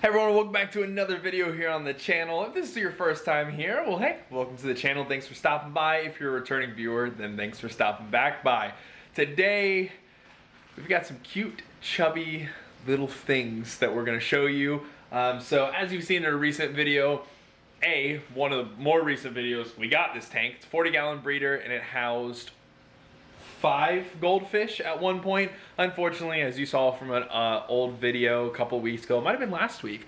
Hey everyone, welcome back to another video here on the channel. If this is your first time here, well hey, welcome to the channel. Thanks for stopping by. If you're a returning viewer, then thanks for stopping back by. Today, we've got some cute, chubby little things that we're gonna show you. So as you've seen in a recent video, one of the more recent videos, we got this tank. It's a 40-gallon breeder and it housed 5 goldfish at one point. Unfortunately, as you saw from an old video a couple weeks ago, it might have been last week,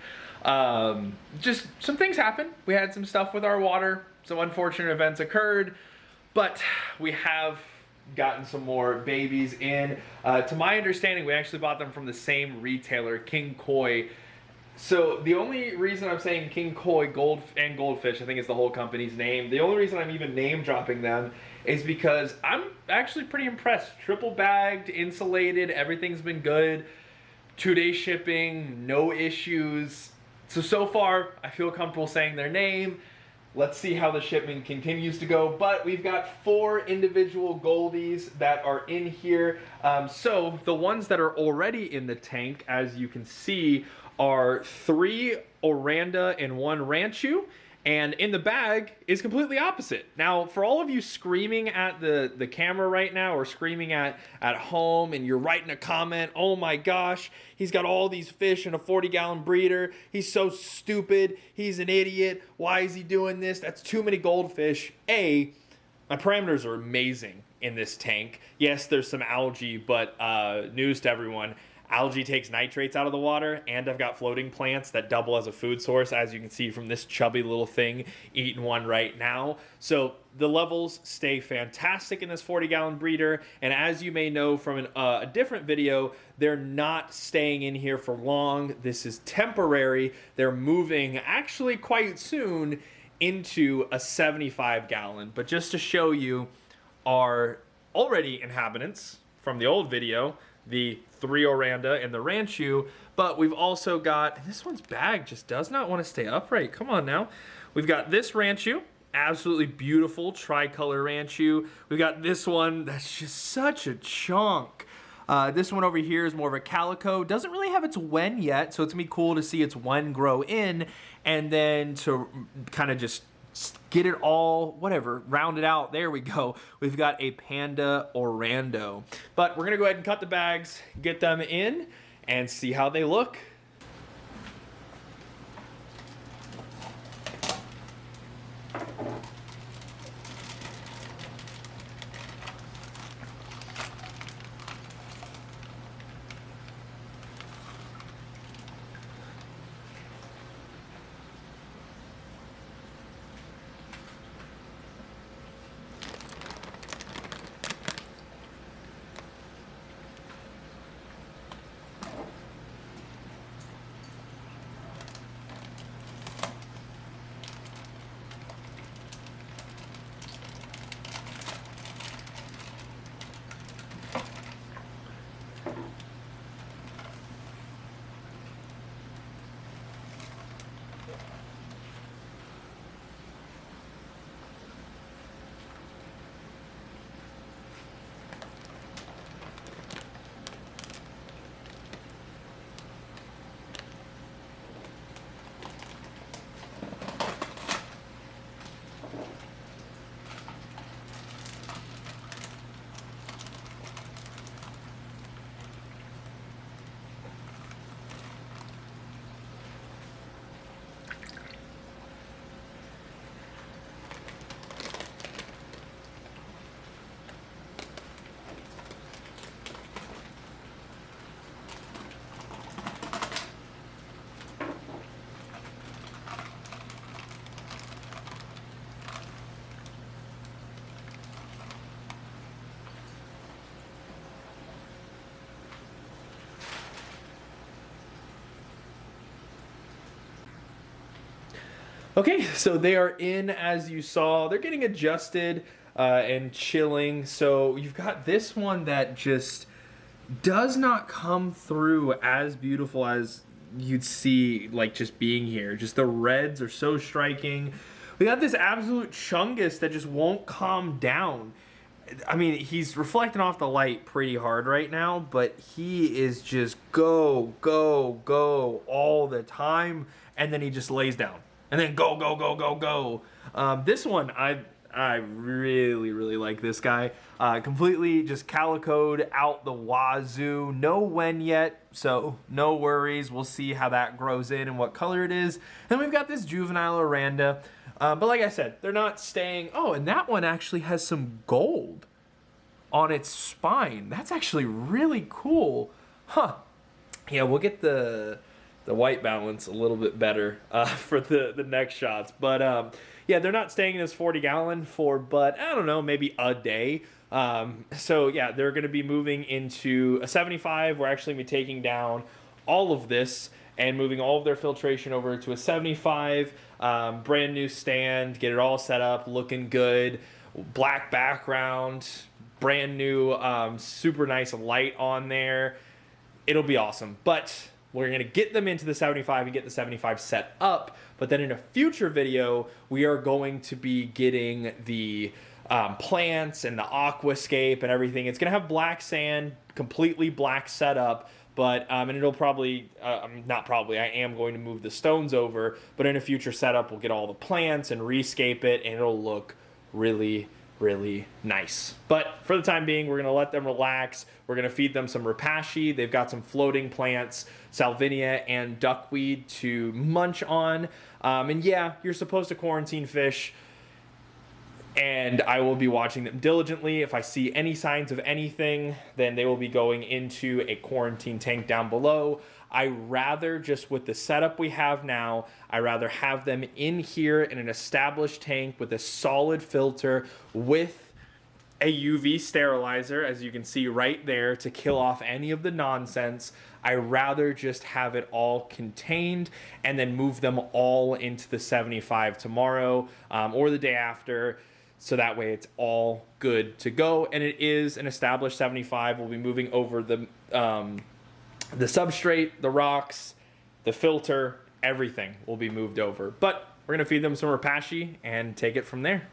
just some things happened. We had some stuff with our water, some unfortunate events occurred, but we have gotten some more babies in. To my understanding, we actually bought them from the same retailer, King Koi. So the only reason I'm saying King Koi Goldfish, I think is the whole company's name, the only reason I'm even name dropping them is because I'm actually pretty impressed. Triple bagged, insulated, everything's been good. 2-day shipping, no issues. So far, I feel comfortable saying their name. Let's see how the shipment continues to go. But we've got 4 individual goldies that are in here. So the ones that are already in the tank, as you can see, are 3 Oranda and 1 Ranchu. And in the bag is completely opposite. Now, for all of you screaming at the camera right now or screaming at home and you're writing a comment, oh my gosh, he's got all these fish in a 40-gallon breeder. He's so stupid. He's an idiot. Why is he doing this? That's too many goldfish. My parameters are amazing in this tank. Yes, there's some algae, but news to everyone. Algae takes nitrates out of the water, and I've got floating plants that double as a food source, as you can see from this chubby little thing eating one right now. So the levels stay fantastic in this 40-gallon breeder, and as you may know from a different video, they're not staying in here for long. This is temporary. They're moving actually quite soon into a 75-gallon. But just to show you our already inhabitants from the old video, the 3 Oranda and the Ranchu, but we've also got, this one's bag just does not want to stay upright. Come on now. We've got this Ranchu, absolutely beautiful tricolor Ranchu. We've got this one that's just such a chunk. This one over here is more of a calico. Doesn't really have its wen yet, so it's gonna be cool to see its wen grow in, and then to kind of just get it all, whatever, round it out. There we go. We've got a Panda Orando. But we're gonna go ahead and cut the bags, get them in, and see how they look. Okay, so they are in, as you saw. They're getting adjusted and chilling. So you've got this one that just does not come through as beautiful as you'd see, like, just being here. Just the reds are so striking. We got this absolute chungus that just won't calm down. I mean, he's reflecting off the light pretty hard right now, but he is just go, go, go all the time, and then he just lays down, and then go, go, go, go, go. This one, I really, really like this guy. Completely just calicoed out the wazoo. No when yet, so no worries. We'll see how that grows in and what color it is. And we've got this juvenile Oranda. But like I said, they're not staying. Oh, and that one actually has some gold on its spine. That's actually really cool. Huh. Yeah, we'll get the white balance a little bit better for the next shots. But yeah, they're not staying in this 40-gallon for, but I don't know, maybe a day. So yeah, they're going to be moving into a 75. We're actually going to be taking down all of this and moving all of their filtration over to a 75. Brand new stand, get it all set up, looking good. Black background, brand new, super nice light on there. It'll be awesome. But we're going to get them into the 75 and get the 75 set up. But then in a future video, we are going to be getting the plants and the aquascape and everything. It's going to have black sand, completely black setup. But, and it'll probably, not probably, I am going to move the stones over. But in a future setup, we'll get all the plants and rescape it. And it'll look really, really nice. But for the time being, we're going to let them relax. We're going to feed them some rapashi. They've got some floating plants, salvinia and duckweed to munch on. And yeah, you're supposed to quarantine fish, and I will be watching them diligently. If I see any signs of anything, then they will be going into a quarantine tank down below. I rather, just with the setup we have now, I rather have them in here in an established tank with a solid filter with a UV sterilizer, as you can see right there, to kill off any of the nonsense. I rather just have it all contained and then move them all into the 75 tomorrow or the day after. So that way it's all good to go. And it is an established 75. We'll be moving over the substrate, the rocks, the filter, everything will be moved over. But we're going to feed them some rapashi and take it from there.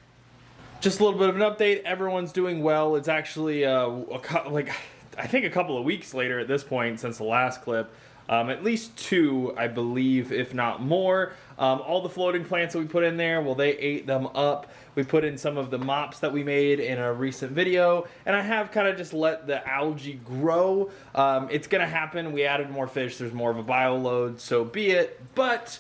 Just a little bit of an update. Everyone's doing well. It's actually I think a couple of weeks later at this point since the last clip. At least 2, I believe, if not more. All the floating plants that we put in there, well, they ate them up. We put in some of the mops that we made in a recent video, and I have kind of just let the algae grow. It's going to happen. We added more fish. There's more of a bio load, so be it. But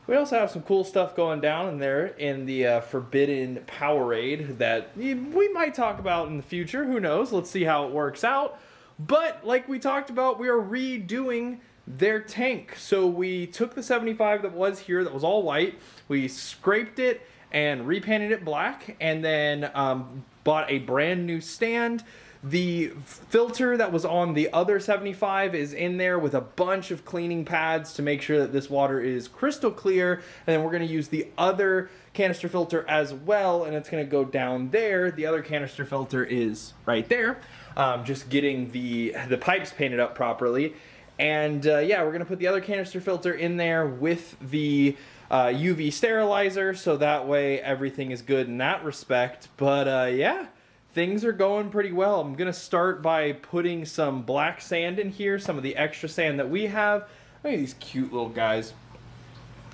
we also have some cool stuff going down in there in the Forbidden Powerade that we might talk about in the future. Who knows? Let's see how it works out. But like we talked about, we are redoing their tank. So we took the 75 that was here, that was all white. We scraped it and repainted it black, and then bought a brand new stand. The filter that was on the other 75 is in there with a bunch of cleaning pads to make sure that this water is crystal clear. And then we're going to use the other canister filter as well, and it's going to go down there. The other canister filter is right there. Just getting the pipes painted up properly. And yeah, we're going to put the other canister filter in there with the UV sterilizer, so that way everything is good in that respect. But yeah, things are going pretty well. I'm going to start by putting some black sand in here, some of the extra sand that we have. Look at these cute little guys.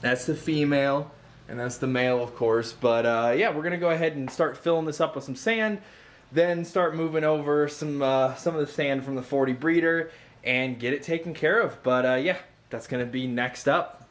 That's the female, and that's the male, of course. But yeah, we're going to go ahead and start filling this up with some sand, then start moving over some of the sand from the 40 breeder and get it taken care of. But yeah, that's going to be next up.